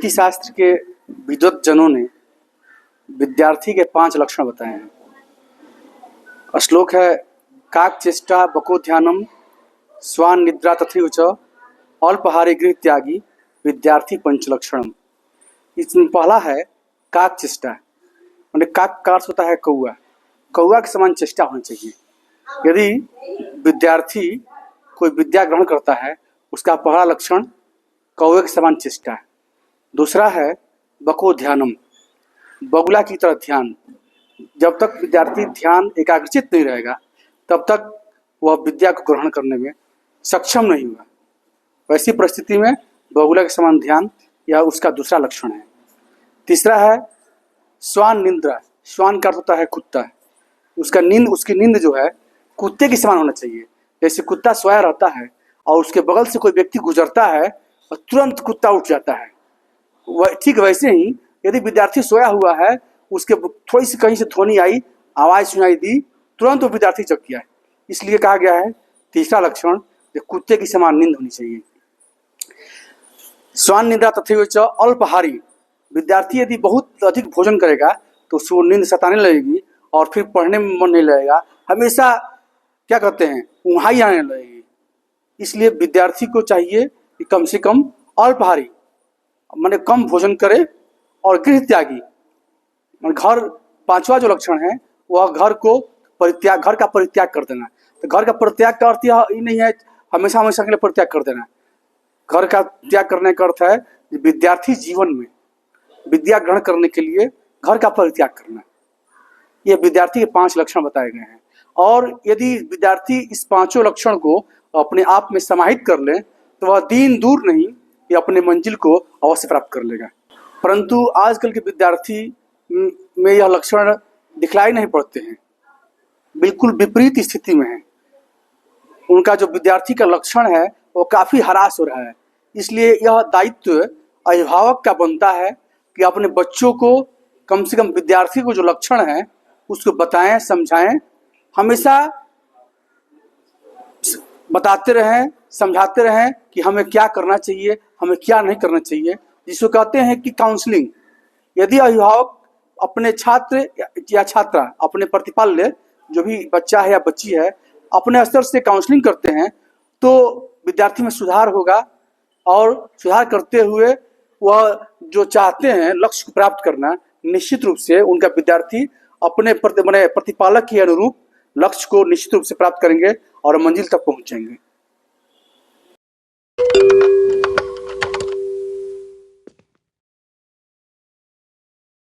नीति शास्त्र के विद्वत जनों ने विद्यार्थी के 5 लक्षण बताए हैं। श्लोक है काक चेष्टा बको ध्यानम स्वान निद्रा तथैव च अल्पहारे गृह त्यागी विद्यार्थी पंचलक्षणम। इसमें पहला है काक चेष्टा, मैंने काक का अर्थ होता है कौआ। कौआ के समान चेष्टा होनी चाहिए। यदि विद्यार्थी कोई विद्या ग्रहण करता है उसका पहला लक्षण कौवे के समान चेष्टा है। दूसरा है बको ध्यानम, बगुला की तरह ध्यान। जब तक विद्यार्थी ध्यान एकाग्रचित नहीं रहेगा तब तक वह विद्या को ग्रहण करने में सक्षम नहीं हुआ। वैसी परिस्थिति में बगुला के समान ध्यान यह उसका दूसरा लक्षण है। तीसरा है स्वान निद्रा, स्वान का अर्थ होता है कुत्ता। उसकी नींद जो है कुत्ते के समान होना चाहिए। जैसे कुत्ता सोया रहता है और उसके बगल से कोई व्यक्ति गुजरता है और तुरंत कुत्ता उठ जाता है, ठीक वैसे ही यदि विद्यार्थी सोया हुआ है, उसके थोड़ी सी कहीं से ध्वनि आई, आवाज़ सुनाई दी, तुरंत वो विद्यार्थी जग गया है। इसलिए कहा गया है तीसरा लक्षण कुत्ते की समान नींद होनी चाहिए। स्वान निद्रा तथैव च अल्पहारी, विद्यार्थी यदि बहुत अधिक भोजन करेगा तो उसको नींद सताने लगेगी और फिर पढ़ने में मन नहीं लगेगा, हमेशा क्या कहते हैं ऊँघाई आने लगेगी। इसलिए विद्यार्थी को चाहिए कि कम से कम अल्पहारी माने कम भोजन करे और गृह त्यागी। घर पांचवा जो लक्षण है वह घर का परित्याग कर देना। तो घर का परित्याग का अर्थ यह नहीं है हमेशा हमेशा के लिए परित्याग कर देना। घर का त्याग करने का अर्थ है विद्यार्थी जीवन में विद्या ग्रहण करने के लिए घर का परित्याग करना। ये विद्यार्थी के 5 लक्षण बताए गए हैं और यदि विद्यार्थी इस 5 लक्षण को अपने आप में समाहित कर ले तो वह दिन दूर नहीं कि अपने मंजिल को अवश्य प्राप्त कर लेगा। परंतु आजकल के विद्यार्थी में यह लक्षण दिखलाई नहीं पड़ते हैं, बिल्कुल विपरीत स्थिति में है। उनका जो विद्यार्थी का लक्षण है वो काफ़ी हरास हो रहा है। इसलिए यह दायित्व अभिभावक का बनता है कि अपने बच्चों को कम से कम विद्यार्थी को जो लक्षण है उसको बताएं, समझाएं, हमेशा बताते रहें, समझाते रहें कि हमें क्या करना चाहिए, हमें क्या नहीं करना चाहिए, जिसको कहते हैं कि काउंसलिंग। यदि अभिभावक अपने छात्र या छात्रा अपने प्रतिपाल्य जो भी बच्चा है या बच्ची है अपने स्तर से काउंसलिंग करते हैं तो विद्यार्थी में सुधार होगा और सुधार करते हुए वह जो चाहते हैं लक्ष्य को प्राप्त करना, निश्चित रूप से उनका विद्यार्थी अपने प्रतिपालक के अनुरूप लक्ष्य को निश्चित रूप से प्राप्त करेंगे और मंजिल तक पहुंचेंगे।